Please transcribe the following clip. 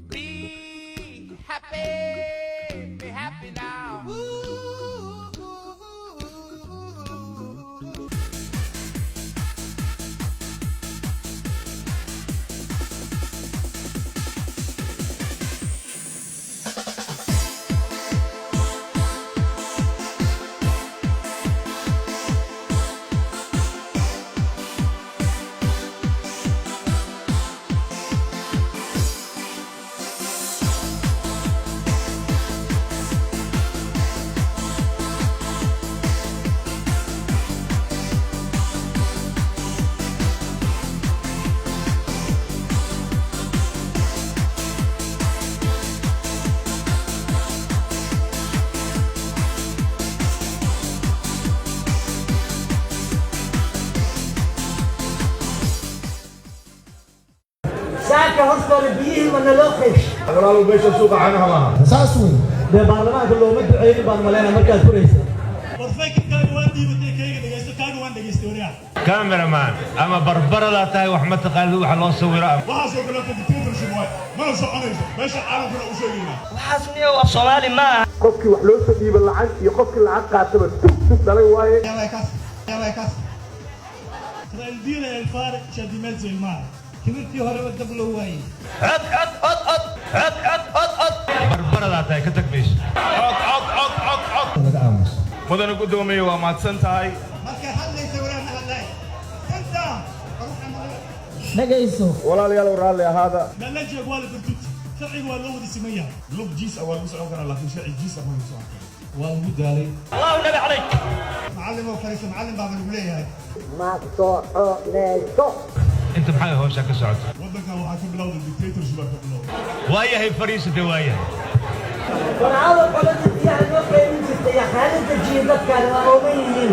Be happy, be happy now. ساكا هصدر بيه ولا لوخش أقرأوا بيش السوق عنها معها أساسوي ده برلمان كله مد عيد برملان مركز فريسة ورفيك كان وادي بدي كيك دغيست كان وان دغيست وريا كاميرا مان أما بربرة لا تاي وحمد تقال وحا لو صورها waxa soo kala dictator shibay ma soconayso meesha caalamkuna u sheegayna waxaasniyo af Soomaali ma aha qofkii wax loo soo dhiibay lacag iyo qofkii lacag qaataba tug dhalay waaye yalla kaas tray diina el faar shadi meel zilma kibirtii hore wada bulo waayay cod بربرة لا تاي كتك بيش مدن قدومي وما تسنتهاي marka hadlaysa waraan hadlay inta نجيسو walaalayaal raalli ahaada la jeeg wala burtut sharciga waa loo wada sameeyaa lug jiis awal u socon kara laakiin sharci jiis ma soo waa ugu daalay Allahu nabi calayk macallin oo fariisan macallin baa lagu leeyahay ما صوحو ليسو انت محاي هوشا كسعود wadankan waxa ka bilowday dictator shibay ka bilowday وايه هي فريسة وايه فرعون قلت يا نوكي يا خالد الجيدات كانوا أميين